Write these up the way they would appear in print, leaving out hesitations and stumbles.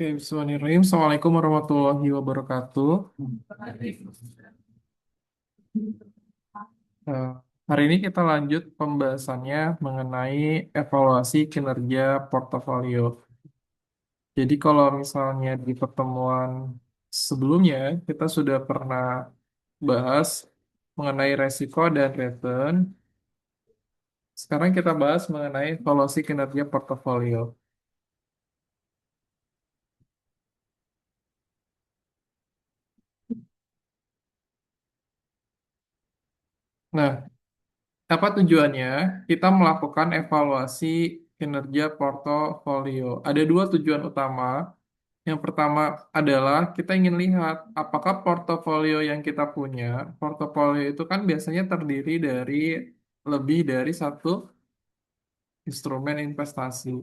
Oke, bismillahirrahmanirrahim. Assalamualaikum warahmatullahi wabarakatuh. Eh, Hari ini kita lanjut pembahasannya mengenai evaluasi kinerja portofolio. Jadi kalau misalnya di pertemuan sebelumnya kita sudah pernah bahas mengenai resiko dan return. Sekarang kita bahas mengenai evaluasi kinerja portofolio. Nah, apa tujuannya? Kita melakukan evaluasi kinerja portofolio. Ada dua tujuan utama. Yang pertama adalah kita ingin lihat apakah portofolio yang kita punya, portofolio itu kan biasanya terdiri dari lebih dari satu instrumen investasi,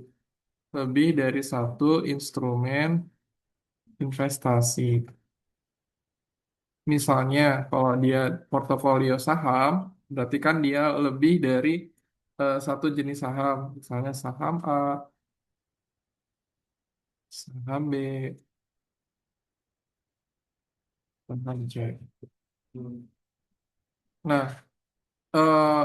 lebih dari satu instrumen investasi. Misalnya kalau dia portofolio saham, berarti kan dia lebih dari satu jenis saham, misalnya saham A, saham B, saham C. Nah,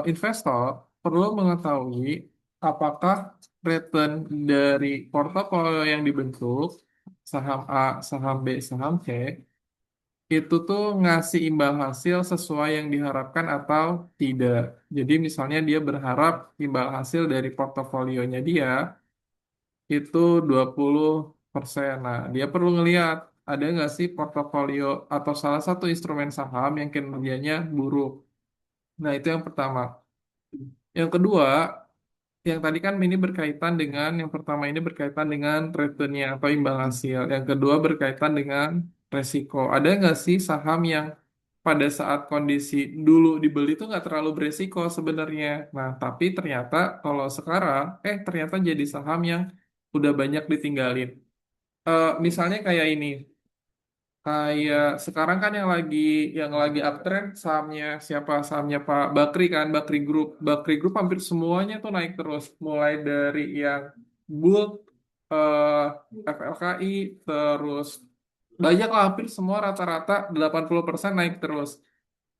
investor perlu mengetahui apakah return dari portofolio yang dibentuk, saham A, saham B, saham C, itu tuh ngasih imbal hasil sesuai yang diharapkan atau tidak. Jadi misalnya dia berharap imbal hasil dari portofolionya dia itu 20%. Nah, dia perlu ngelihat ada nggak sih portofolio atau salah satu instrumen saham yang kinerjanya buruk. Nah, itu yang pertama. Yang kedua, yang tadi kan ini berkaitan dengan, yang pertama ini berkaitan dengan returnnya atau imbal hasil. Yang kedua berkaitan dengan resiko. Ada nggak sih saham yang pada saat kondisi dulu dibeli itu nggak terlalu beresiko sebenarnya. Nah, tapi ternyata kalau sekarang, ternyata jadi saham yang udah banyak ditinggalin. Misalnya kayak ini. Kayak sekarang kan yang lagi uptrend sahamnya siapa? Sahamnya Pak Bakri kan, Bakri Group. Bakri Group hampir semuanya tuh naik terus, mulai dari yang Bulk, FLKI, terus banyak lah hampir semua rata-rata 80% naik terus.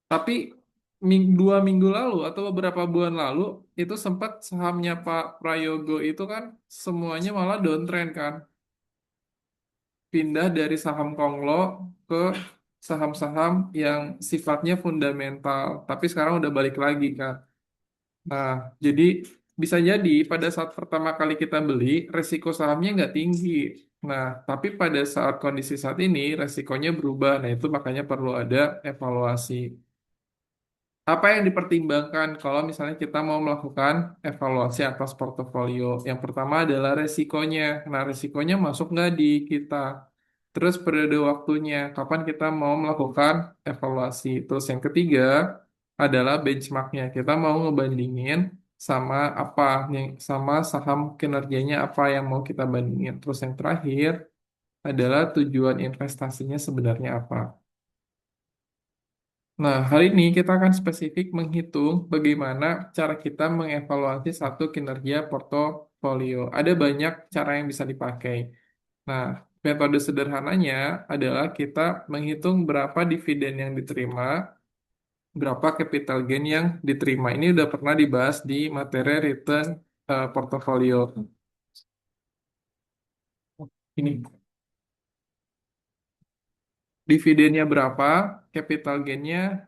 Tapi 2 minggu lalu atau beberapa bulan lalu itu sempat sahamnya Pak Prayogo itu kan semuanya malah downtrend kan, pindah dari saham konglo ke saham-saham yang sifatnya fundamental, tapi sekarang udah balik lagi kan. Nah, jadi bisa jadi pada saat pertama kali kita beli, resiko sahamnya nggak tinggi. Nah, tapi pada saat kondisi saat ini, resikonya berubah. Nah, itu makanya perlu ada evaluasi. Apa yang dipertimbangkan kalau misalnya kita mau melakukan evaluasi atas portofolio? Yang pertama adalah resikonya. Nah, resikonya masuk nggak di kita? Terus periode waktunya, kapan kita mau melakukan evaluasi. Terus yang ketiga adalah benchmarknya. Kita mau ngebandingin sama apa, sama saham kinerjanya apa yang mau kita bandingin. Terus yang terakhir adalah tujuan investasinya sebenarnya apa. Nah, hari ini kita akan spesifik menghitung bagaimana cara kita mengevaluasi satu kinerja portofolio. Ada banyak cara yang bisa dipakai. Nah, metode sederhananya adalah kita menghitung berapa dividen yang diterima, berapa capital gain yang diterima. Ini udah pernah dibahas di materi return portofolio. Ini dividennya berapa, capital gainnya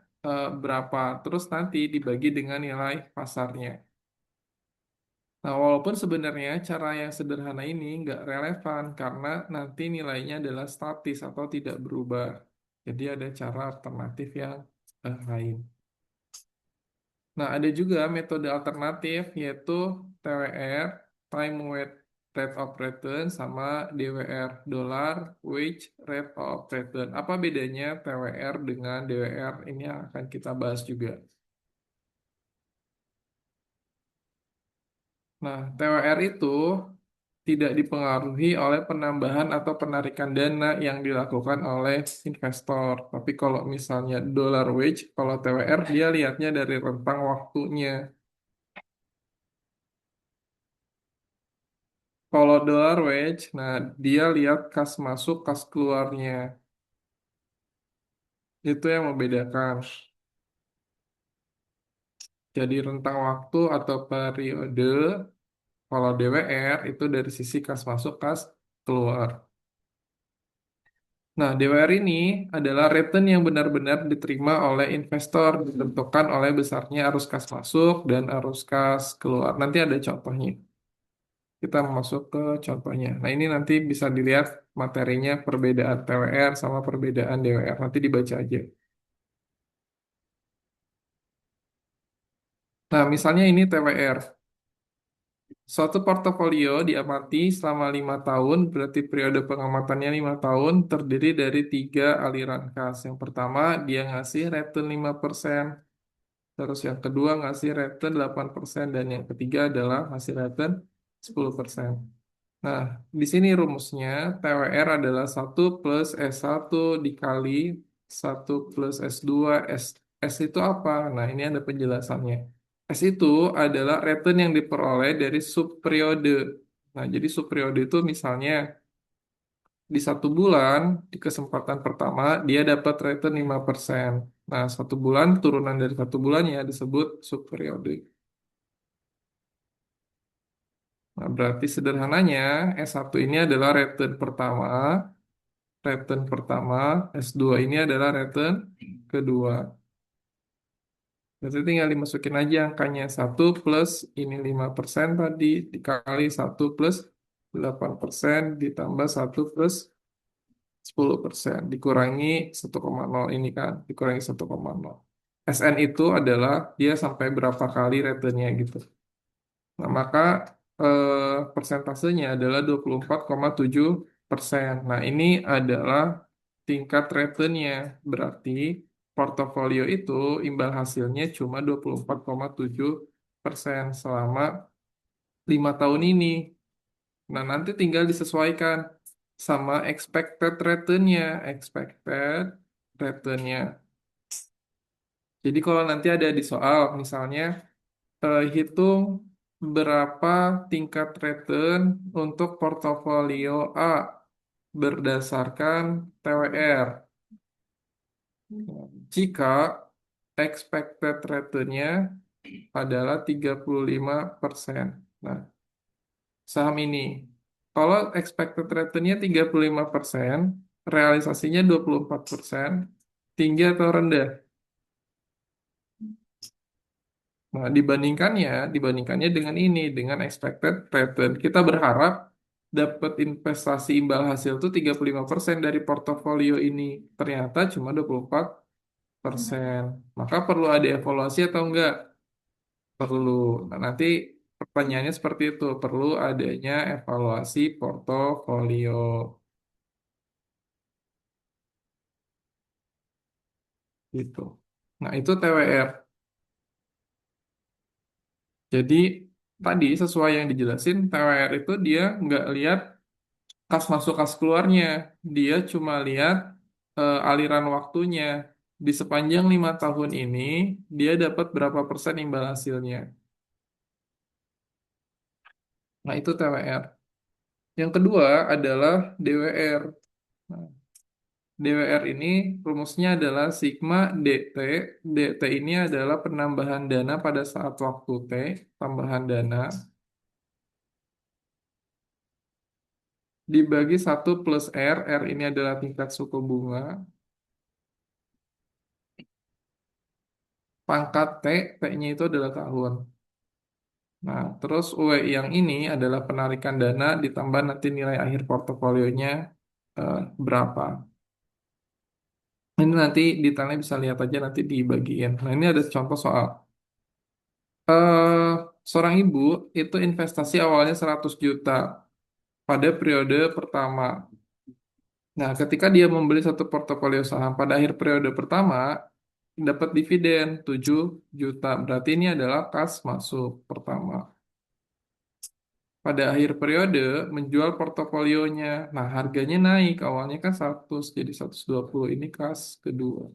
berapa, terus nanti dibagi dengan nilai pasarnya. Nah, walaupun sebenarnya cara yang sederhana ini nggak relevan karena nanti nilainya adalah statis atau tidak berubah. Jadi ada cara alternatif yang lain. Nah, ada juga metode alternatif yaitu TWR, Time Weighted Rate of Return, sama DWR, Dollar Wage Rate of Return. Apa bedanya TWR dengan DWR? Ini yang akan kita bahas juga. Nah, TWR itu tidak dipengaruhi oleh penambahan atau penarikan dana yang dilakukan oleh investor. Tapi kalau misalnya dollar wage, kalau TWR dia lihatnya dari rentang waktunya. Kalau dollar wage, nah dia lihat kas masuk, kas keluarnya. Itu yang membedakan. Jadi rentang waktu atau periode, kalau DWR itu dari sisi kas masuk, kas keluar. Nah, DWR ini adalah return yang benar-benar diterima oleh investor, ditentukan oleh besarnya arus kas masuk dan arus kas keluar. Nanti ada contohnya. Kita masuk ke contohnya. Nah, ini nanti bisa dilihat materinya perbedaan TWR sama perbedaan DWR. Nanti dibaca aja. Nah, misalnya ini TWR. Suatu portofolio diamati selama 5 tahun, berarti periode pengamatannya 5 tahun, terdiri dari 3 aliran kas. Yang pertama, dia ngasih return 5%. Terus yang kedua ngasih return 8%. Dan yang ketiga adalah ngasih return 10%. Nah, di sini rumusnya TWR adalah 1 plus S1 dikali 1 plus S2. S itu apa? Nah, ini ada penjelasannya. S itu adalah return yang diperoleh dari subperiode. Nah, jadi subperiode itu misalnya di 1 bulan, di kesempatan pertama, dia dapat return 5%. Nah, 1 bulan, turunan dari 1 bulan ya disebut subperiode. Nah, berarti sederhananya S1 ini adalah return pertama, S2 ini adalah return kedua. Berarti tinggal dimasukin aja angkanya 1 plus ini 5% tadi dikali 1 plus 8% ditambah 1 plus 10% dikurangi 1,0 ini kan, dikurangi 1,0. SN itu adalah dia sampai berapa kali returnnya gitu. Nah, maka persentasenya adalah 24,7%. Nah, ini adalah tingkat returnnya. Berarti portofolio itu imbal hasilnya cuma 24,7% selama 5 tahun ini. Nah, nanti tinggal disesuaikan sama expected returnnya. Expected returnnya. Jadi kalau nanti ada di soal, misalnya hitung berapa tingkat return untuk portofolio A berdasarkan TWR. Jika expected return-nya adalah 35%. Nah, saham ini, kalau expected return-nya 35%, realisasinya 24%, tinggi atau rendah? Nah, dibandingkannya dengan ini, dengan expected return. Kita berharap dapat investasi imbal hasil itu 35% dari portofolio ini. Ternyata cuma 24%. Maka perlu ada evaluasi atau enggak? Perlu. Nah, nanti pertanyaannya seperti itu. Perlu adanya evaluasi portofolio. Gitu. Nah, itu TWR. Jadi, tadi sesuai yang dijelasin, TWR itu dia nggak lihat kas masuk kas keluarnya. Dia cuma lihat aliran waktunya. Di sepanjang 5 tahun ini, dia dapat berapa persen imbal hasilnya. Nah, itu TWR. Yang kedua adalah DWR. Nah, DWR ini rumusnya adalah sigma DT. DT ini adalah penambahan dana pada saat waktu T, tambahan dana, dibagi 1 plus R. R ini adalah tingkat suku bunga. Pangkat T, T-nya itu adalah tahun. Nah, terus UE yang ini adalah penarikan dana ditambah nanti nilai akhir portofolionya berapa. Ini nanti detailnya bisa lihat aja nanti di bagian. Nah, ini ada contoh soal. Seorang ibu itu investasi awalnya 100 juta pada periode pertama. Nah, ketika dia membeli satu portofolio saham pada akhir periode pertama, dapat dividen 7 juta. Berarti ini adalah kas masuk pertama. Pada akhir periode menjual portofolionya. Nah, harganya naik. Awalnya kan 100 jadi 120. Ini kas kedua.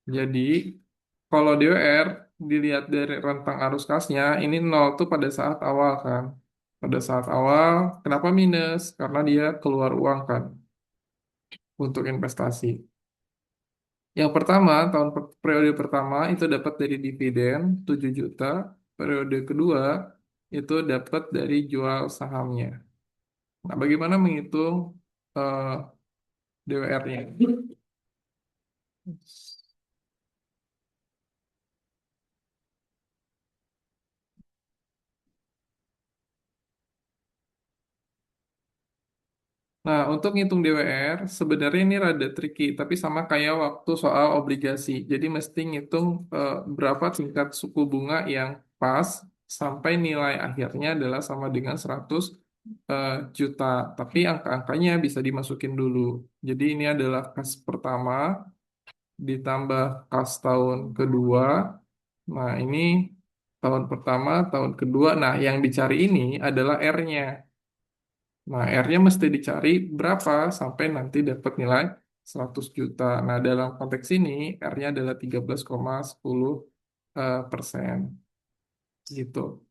Jadi, kalau DWR dilihat dari rentang arus kasnya, ini nol tuh pada saat awal kan. Pada saat awal, kenapa minus? Karena dia keluar uang kan untuk investasi. Yang pertama, periode pertama itu dapat dari dividen 7 juta. Periode kedua itu dapat dari jual sahamnya. Nah, bagaimana menghitung DWR-nya? Nah, untuk ngitung DWR, sebenarnya ini rada tricky, tapi sama kayak waktu soal obligasi. Jadi mesti ngitung berapa tingkat suku bunga yang pas sampai nilai akhirnya adalah sama dengan 100 juta. Tapi angka-angkanya bisa dimasukin dulu. Jadi ini adalah kas pertama ditambah kas tahun kedua. Nah, ini tahun pertama, tahun kedua. Nah, yang dicari ini adalah R-nya. Nah, R-nya mesti dicari berapa sampai nanti dapat nilai 100 juta. Nah, dalam konteks ini R-nya adalah 13,10 persen gitu.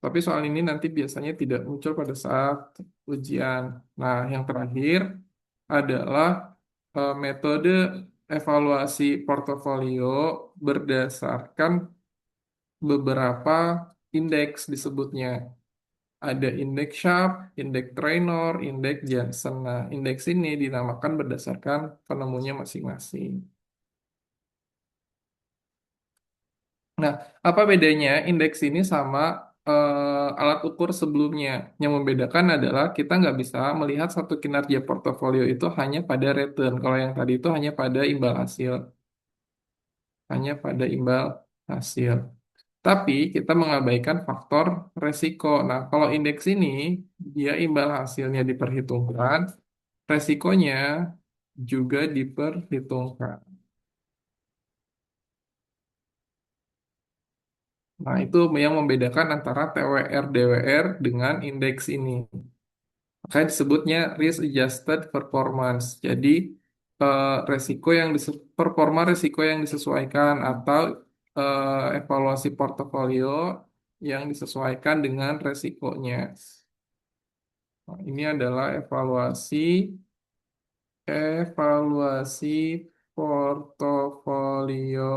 Tapi soal ini nanti biasanya tidak muncul pada saat ujian. Nah, yang terakhir adalah metode evaluasi portofolio berdasarkan beberapa indeks disebutnya. Ada indeks Sharpe, indeks Trainor, indeks Jensen. Nah, indeks ini dinamakan berdasarkan penemunya masing-masing. Nah, apa bedanya indeks ini sama alat ukur sebelumnya? Yang membedakan adalah kita nggak bisa melihat satu kinerja portofolio itu hanya pada return. Kalau yang tadi itu hanya pada imbal hasil, hanya pada imbal hasil. Tapi kita mengabaikan faktor resiko. Nah, kalau indeks ini dia imbal hasilnya diperhitungkan, resikonya juga diperhitungkan. Nah, itu yang membedakan antara TWR DWR dengan indeks ini. Makanya disebutnya risk adjusted performance. Jadi performa resiko yang disesuaikan atau evaluasi portofolio yang disesuaikan dengan resikonya. Nah, ini adalah evaluasi portofolio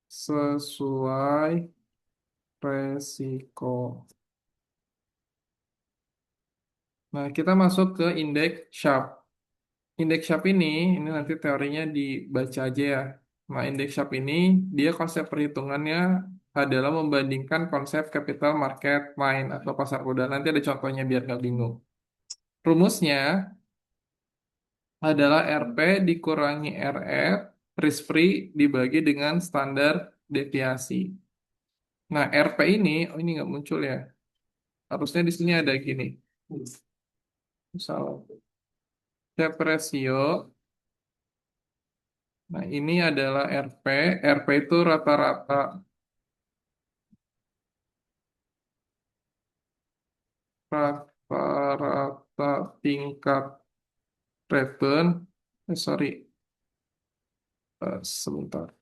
sesuai resiko. Nah, kita masuk ke indeks Sharpe. Indeks Sharpe ini nanti teorinya dibaca aja ya. Nah, indeks Sharpe ini, dia konsep perhitungannya adalah membandingkan konsep capital market main atau pasar modal. Nanti ada contohnya biar nggak bingung. Rumusnya adalah RP dikurangi RF, risk free dibagi dengan standar deviasi. Nah, RP ini, oh ini nggak muncul ya. Harusnya di sini ada gini. Salah. Cap ratio. Nah, ini adalah RP. RP itu rata-rata tingkat return. Sorry, sebentar.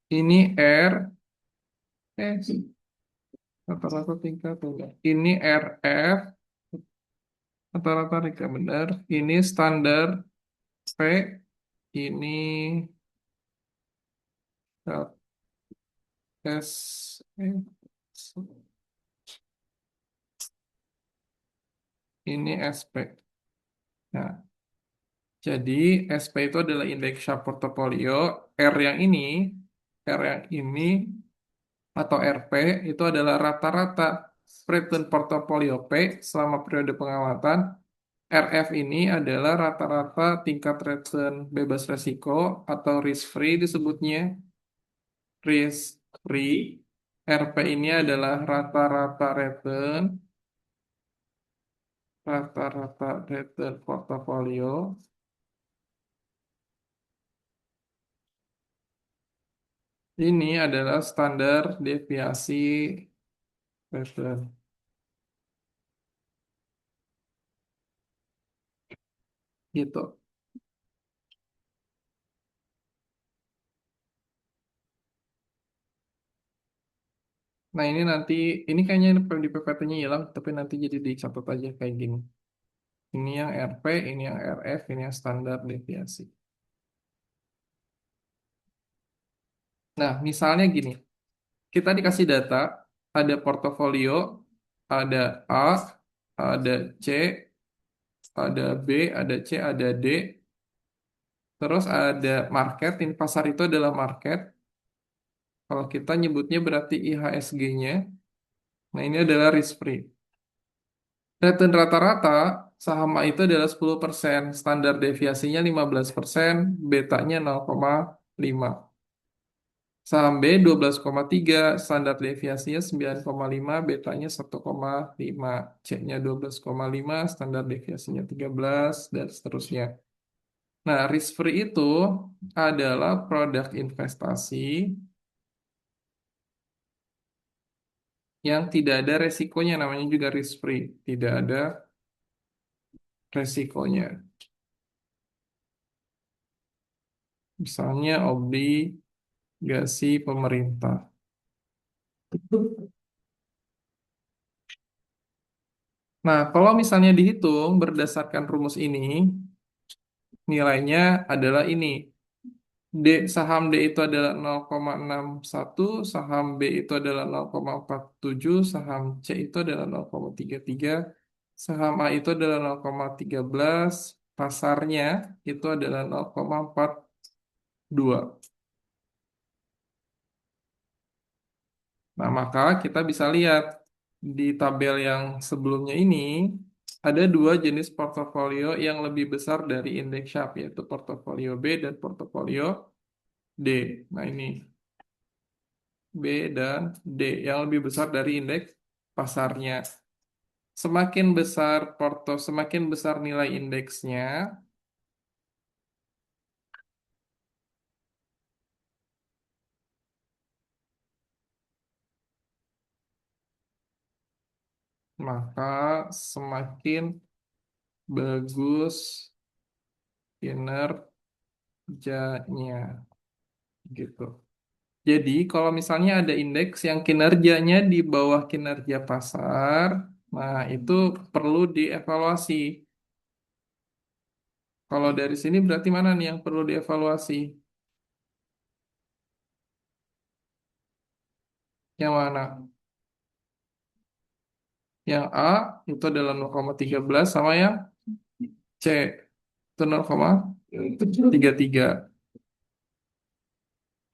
Ini eh, rata-rata tingkat enggak. Ini RF, rata-rata tingkat benar. Ini standar P, ini S, ini SP. Nah, jadi SP itu adalah indeks sharp portfolio. R yang ini atau RP itu adalah rata-rata return portofolio P selama periode pengamatan. RF ini adalah rata-rata tingkat return bebas resiko atau risk free disebutnya. Risk free. RP ini adalah rata-rata return portofolio. Ini adalah standar deviasi return. Gitu. Nah, ini nanti, ini kayaknya di PPT-nya hilang, tapi nanti jadi dicatat aja kayak gini. Ini yang RP, ini yang RF, ini yang standar deviasi. Nah, misalnya gini, kita dikasih data, ada portofolio, ada A, ada C, ada B, ada C, ada D, terus ada market, ini pasar itu adalah market. Kalau kita nyebutnya berarti IHSG-nya. Nah, ini adalah risk free. Return rata-rata saham A itu adalah 10%, standar deviasinya 15%, betanya 0,5. Saham B 12,3, standar deviasinya 9,5, betanya 1,5. C-nya 12,5, standar deviasinya 13, dan seterusnya. Nah, risk free itu adalah produk investasi yang tidak ada resikonya, namanya juga risk free. Tidak ada resikonya. Misalnya obligasi pemerintah. Nah, kalau misalnya dihitung berdasarkan rumus ini, nilainya adalah ini. Saham D itu adalah 0,61, saham B itu adalah 0,47, saham C itu adalah 0,33, saham A itu adalah 0,13, pasarnya itu adalah 0,42. Nah, maka kita bisa lihat di tabel yang sebelumnya ini ada dua jenis portofolio yang lebih besar dari indeks Sharpe, yaitu portofolio B dan portofolio D. Nah, ini B dan D yang lebih besar dari indeks pasarnya. Semakin besar nilai indeksnya, maka semakin bagus kinerjanya gitu. Jadi, kalau misalnya ada indeks yang kinerjanya di bawah kinerja pasar, nah itu perlu dievaluasi. Kalau dari sini berarti mana nih yang perlu dievaluasi? Yang mana? Yang A itu adalah 0,13 sama yang C itu 0,33.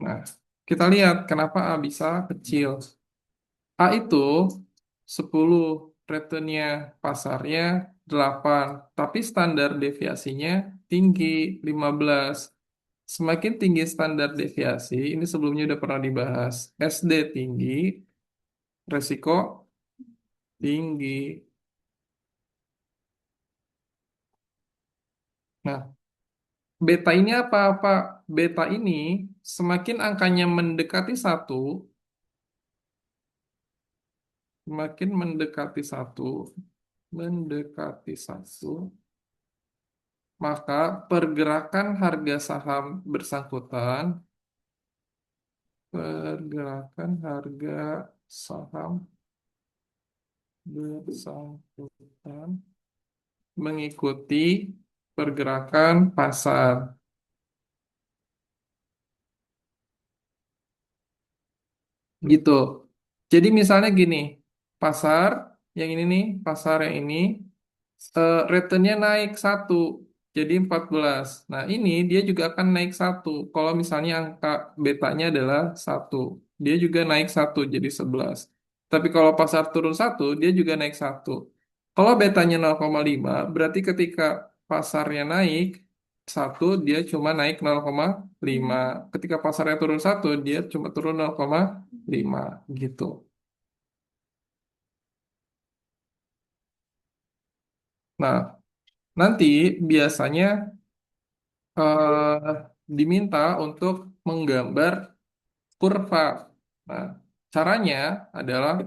Nah, kita lihat kenapa A bisa kecil. A itu 10, returnnya pasarnya 8, tapi standar deviasinya tinggi 15. Semakin tinggi standar deviasi, ini sebelumnya udah pernah dibahas, SD tinggi, resiko tinggi. Nah, beta ini apa-apa? Beta ini semakin angkanya mendekati satu, maka pergerakan harga saham bersangkutan, pergerakan harga saham bersangkutan mengikuti pergerakan pasar. Gitu. Jadi misalnya gini, pasar yang ini nih, pasar yang ini, returnnya naik satu, jadi 14. Nah ini dia juga akan naik satu. Kalau misalnya angka betanya adalah satu, dia juga naik satu, jadi 11. Tapi kalau pasar turun satu, dia juga naik satu. Kalau betanya 0,5, berarti ketika pasarnya naik satu, dia cuma naik 0,5. Ketika pasarnya turun satu, dia cuma turun 0,5 gitu. Nah, nanti biasanya diminta untuk menggambar kurva. Nah, caranya adalah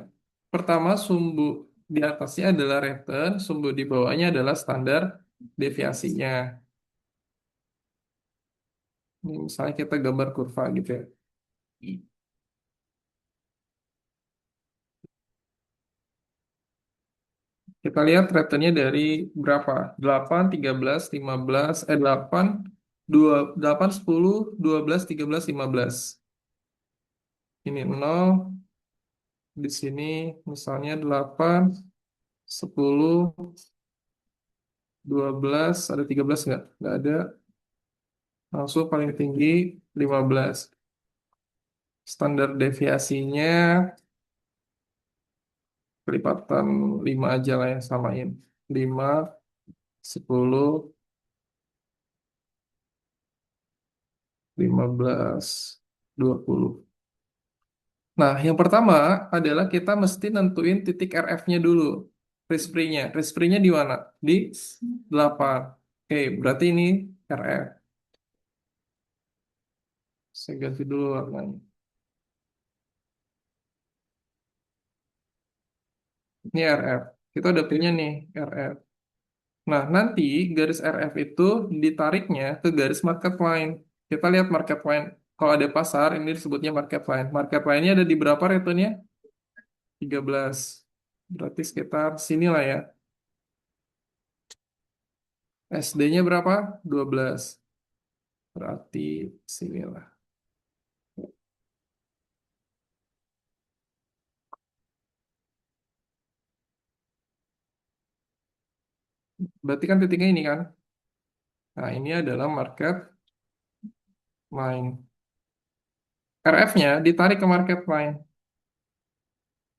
pertama sumbu di atasnya adalah return, sumbu di bawahnya adalah standar deviasinya. Ini misalnya kita gambar kurva gitu ya. Kita lihat returnnya dari berapa? 8, 13, 15, 8, 2, 8, 10, 12, 13, 15. Ini 0, di sini misalnya 8, 10, 12, ada 13 nggak? Nggak ada. Langsung paling tinggi 15. Standar deviasinya kelipatan 5 aja lah yang samain. 5, 10, 15, 20. Nah, yang pertama adalah kita mesti nentuin titik RF-nya dulu. Risk free-nya. Risk free-nya di mana? Di 8. Oke, berarti ini RF. Saya ganti dulu warnanya. Ini RF. Kita udah punya nih RF. Nah, nanti garis RF itu ditariknya ke garis market line. Kita lihat market line. Kalau ada pasar, ini disebutnya market line. Market line-nya ada di berapa returnnya? 13. Berarti sekitar sini lah ya. SD-nya berapa? 12. Berarti sinilah. Berarti kan titiknya ini kan. Nah, ini adalah market line. RF-nya ditarik ke market line.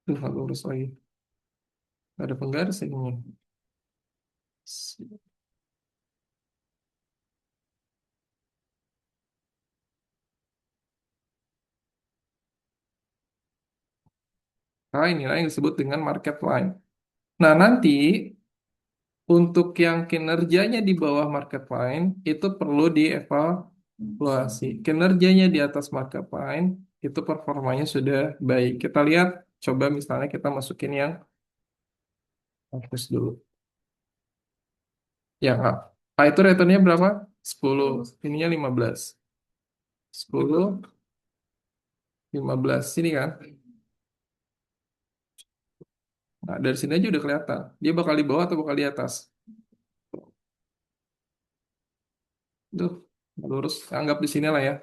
Tuh, nggak lurus lagi. Nggak ada penggaris ini. Nah, inilah yang disebut dengan market line. Nah, nanti untuk yang kinerjanya di bawah market line itu perlu dievaluasi. Kinerjanya di atas market line itu performanya sudah baik. Kita lihat, coba misalnya kita masukin yang hapus dulu. Yang A. A itu returnnya berapa? 10. Ininya 15. 10, 15. Sini kan? Nah, dari sini aja udah kelihatan. Dia bakal di bawah atau bakal di atas? Tuh, lurus. Anggap di sini lah ya.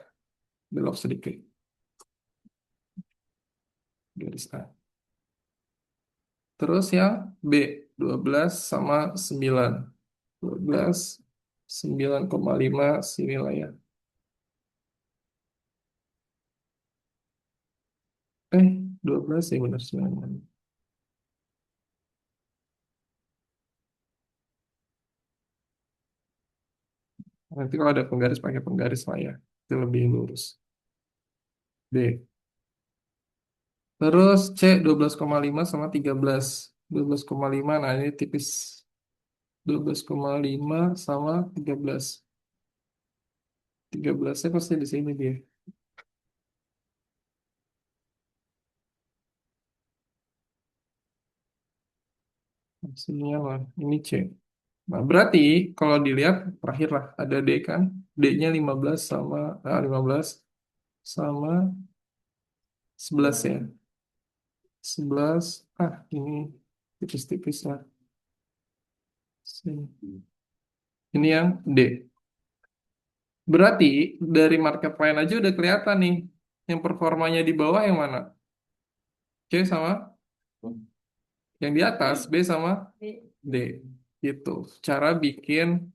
Belok sedikit. Garis A. Terus yang B, 12 sama 9. 12, 9,5 sini lah ya. 12 ya benar 9. Nanti kalau ada penggaris pakai penggaris lah ya. Itu lebih lurus. B. Terus C 12,5 sama 13. 12,5, nah ini tipis. 12,5 sama 13. 13-nya pasti di sini dia. Sininya lah, ini C. Nah, berarti kalau dilihat terakhir lah ada D kan. D-nya 15 sama 15 sama 11 ya. 11, ini tipis-tipis lah. Sini. Ini yang D. Berarti dari market line aja udah kelihatan nih. Yang performanya di bawah yang mana? C sama yang di atas, B sama D. Itu cara bikin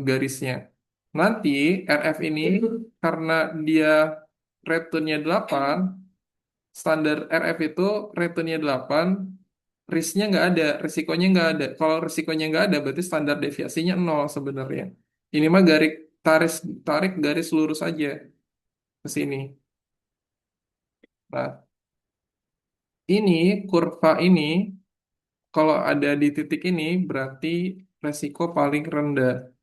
garisnya. Nanti RF ini karena dia returnnya 8, standar RF itu returnnya 8, risknya nggak ada, risikonya nggak ada. Kalau risikonya nggak ada, berarti standar deviasinya 0 sebenarnya. Ini mah garis tarik tarik garis lurus aja ke sini. Nah, ini kurva ini kalau ada di titik ini berarti resiko paling rendah.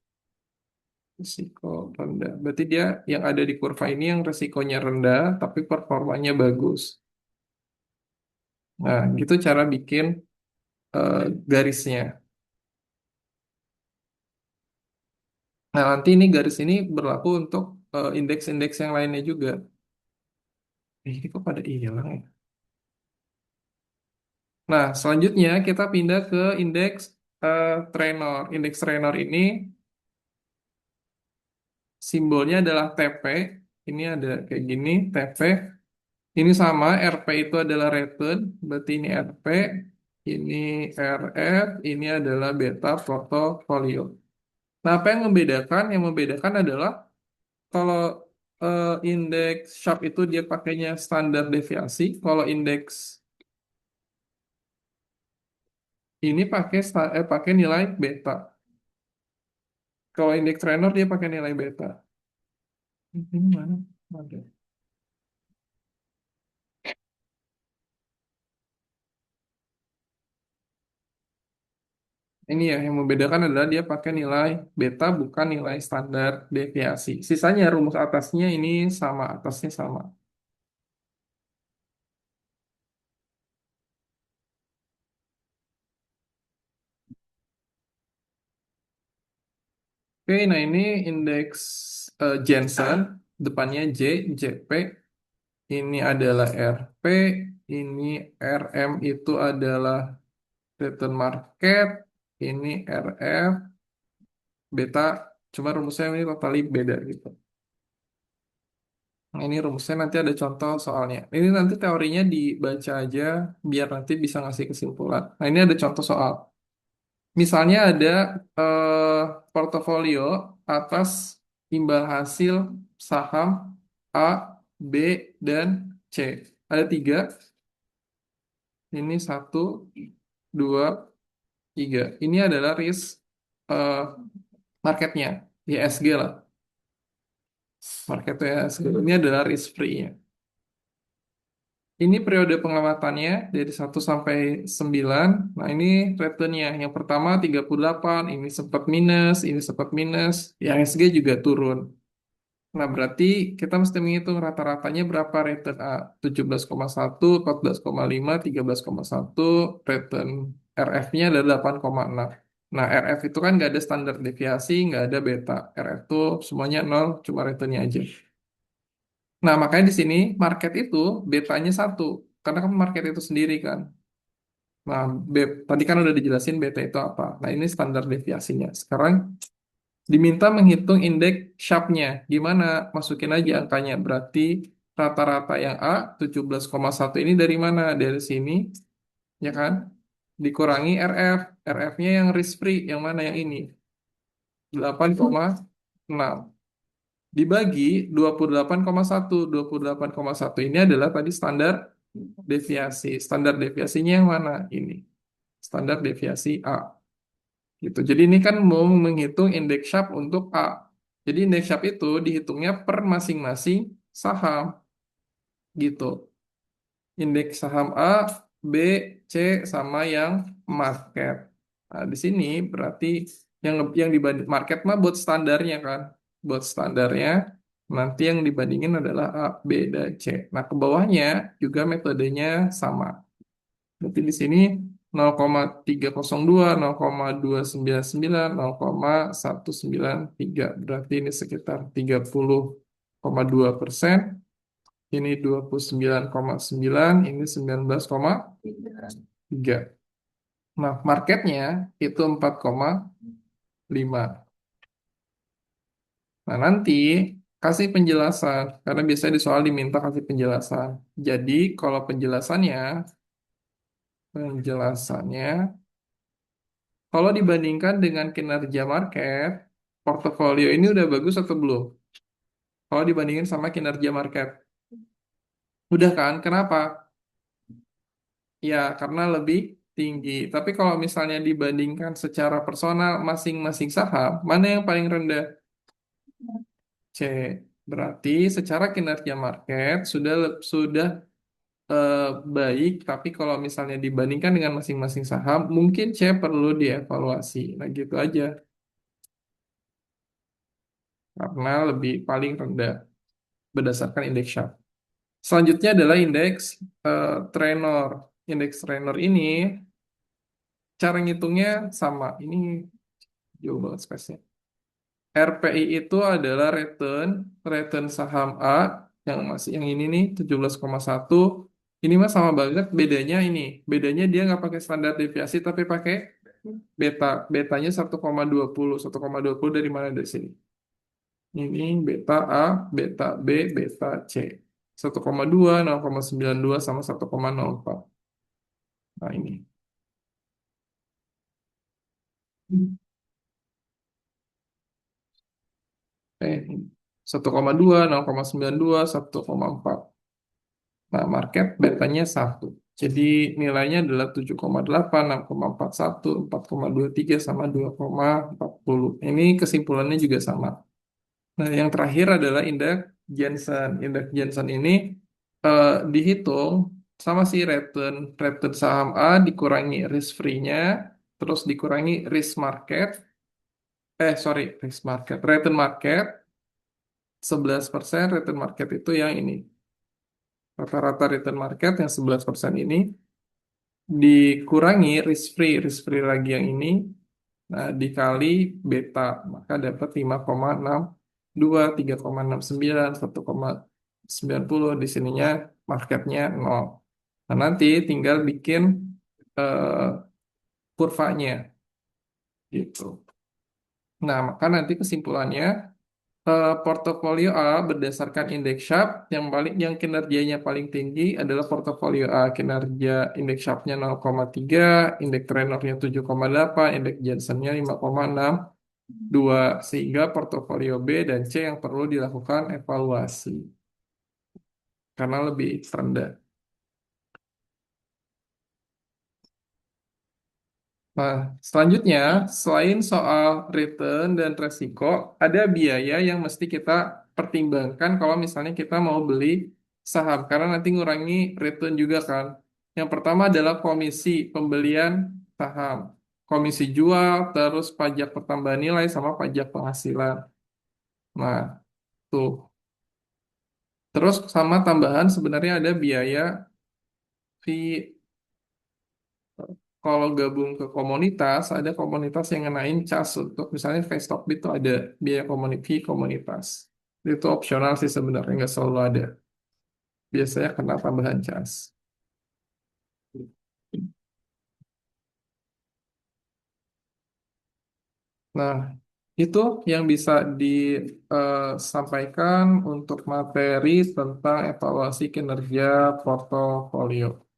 Resiko rendah. Berarti dia yang ada di kurva ini yang resikonya rendah tapi performanya bagus. Nah, gitu cara bikin eh, garisnya. Nah, nanti ini garis ini berlaku untuk indeks-indeks yang lainnya juga. Ini kok pada hilang ya? Nah, selanjutnya kita pindah ke indeks Trainor. Indeks Trainor ini simbolnya adalah TP. Ini ada kayak gini, TP. Ini sama, RP itu adalah return, berarti ini RP, ini RF, ini adalah beta portofolio. Nah, apa yang membedakan? Yang membedakan adalah kalau indeks Sharp itu dia pakainya standar deviasi, kalau indeks ini pakai nilai beta. Kalau indeks trainer dia pakai nilai beta. Ini mana? Ada. Ini ya yang membedakan adalah dia pakai nilai beta bukan nilai standar deviasi. Sisanya rumus atasnya ini sama, atasnya sama. Oke, nah ini indeks Jensen, depannya J, JP, ini adalah RP, ini RM itu adalah return market, ini RF, beta, cuma rumusnya ini totally beda gitu. Nah, ini rumusnya nanti ada contoh soalnya. Ini nanti teorinya dibaca aja biar nanti bisa ngasih kesimpulan. Nah, ini ada contoh soal. Misalnya ada portofolio atas imbal hasil saham A, B, dan C. Ada tiga. Ini satu, dua, tiga. Ini adalah risk eh, marketnya, ISG lah. Marketnya ISG. Ini adalah risk free-nya. Ini periode pengamatannya dari 1 sampai 9. Nah, ini returnnya. Yang pertama 38, ini sempat minus, ini sempat minus. Yang SG juga turun. Nah, berarti kita mesti menghitung rata-ratanya berapa return A. 17,1, 14,5, 13,1. Return RF-nya ada 8,6. Nah, RF itu kan nggak ada standar deviasi, nggak ada beta. RF itu semuanya nol, cuma returnnya aja. Nah, makanya di sini market itu betanya satu. Karena kan market itu sendiri kan. Nah, tadi kan udah dijelasin beta itu apa. Nah, ini standar deviasinya. Sekarang diminta menghitung indeks Sharp-nya. Gimana? Masukin aja angkanya. Berarti rata-rata yang A 17,1 ini dari mana? Dari sini, ya kan? Dikurangi RF. RF-nya yang risk free. Yang mana yang ini? 8,6. Dibagi 28,1. 28,1 ini adalah tadi standar deviasi. Standar deviasinya yang mana? Ini. Standar deviasi A. Gitu. Jadi ini kan mau menghitung indeks Sharp untuk A. Jadi indeks Sharp itu dihitungnya per masing-masing saham. Gitu. Indeks saham A, B, C sama yang market. Nah, di sini berarti yang dibanding market mah buat standarnya kan. Buat standarnya nanti yang dibandingin adalah A, B, dan C. Nah, ke bawahnya juga metodenya sama. Berarti di sini 0,302, 0,299, 0,193. Berarti ini sekitar 30,2%. Ini 29,9, ini 19,3. Nah, marketnya itu 4,5. Nah, nanti kasih penjelasan, karena biasanya di soal diminta kasih penjelasan. Jadi, kalau penjelasannya, kalau dibandingkan dengan kinerja market, portofolio ini udah bagus atau belum? Kalau dibandingin sama kinerja market. Udah kan? Kenapa? Ya, karena lebih tinggi. Tapi kalau misalnya dibandingkan secara personal masing-masing saham, mana yang paling rendah? C. Berarti secara kinerja market sudah eh, baik, tapi kalau misalnya dibandingkan dengan masing-masing saham, mungkin C perlu dievaluasi. Nah, gitu aja. Karena lebih paling rendah berdasarkan indeks Sharp. Selanjutnya adalah indeks Trainor. Indeks Trainor ini cara ngitungnya sama. Ini jauh banget space-nya. RPI itu adalah return saham A yang masih yang ini nih 17,1. Ini mah sama banget, bedanya ini. Bedanya dia nggak pakai standar deviasi, tapi pakai beta. Betanya 1,20. 1,20 dari mana dari sini? Ini beta A, beta B, beta C. 1,2, 0,92 sama 1,04. Nah ini. Ini. 1,2, 0,92, 1,4. Nah, market betanya 1. Jadi nilainya adalah 7,8, 6,41, 4,23, sama 2,40. Ini kesimpulannya juga sama. Nah, yang terakhir adalah indeks Jensen. Indeks Jensen ini dihitung sama si return. Return saham A dikurangi risk free-nya, terus dikurangi risk market. Sorry, risk market. Return market 11%, return market itu yang ini. Rata-rata return market yang 11% ini dikurangi risk free lagi yang ini, nah dikali beta, maka dapat 5,62, 3,69, 1,90, di sininya marketnya 0. Nah, nanti tinggal bikin eh, kurvanya gitu. Nah, maka nanti kesimpulannya portofolio A berdasarkan indeks Sharpe yang kinerjanya paling tinggi adalah portofolio A. Kinerja indeks Sharpe-nya 0,3, indeks Trenornya 7,8, indeks Jensennya 5,62, sehingga portofolio B dan C yang perlu dilakukan evaluasi karena lebih rendah. Nah, selanjutnya, selain soal return dan resiko, ada biaya yang mesti kita pertimbangkan kalau misalnya kita mau beli saham, karena nanti ngurangi return juga kan. Yang pertama adalah komisi pembelian saham, komisi jual, terus pajak pertambahan nilai, sama pajak penghasilan. Nah, tuh. Terus sama tambahan sebenarnya ada biaya fee. Kalau gabung ke komunitas, ada komunitas yang ngenain cas untuk misalnya Facebook itu ada biaya komunitas. Itu opsional sih sebenarnya, nggak selalu ada. Biasanya kena tambahan cas. Nah, itu yang bisa disampaikan untuk materi tentang evaluasi kinerja portofolio.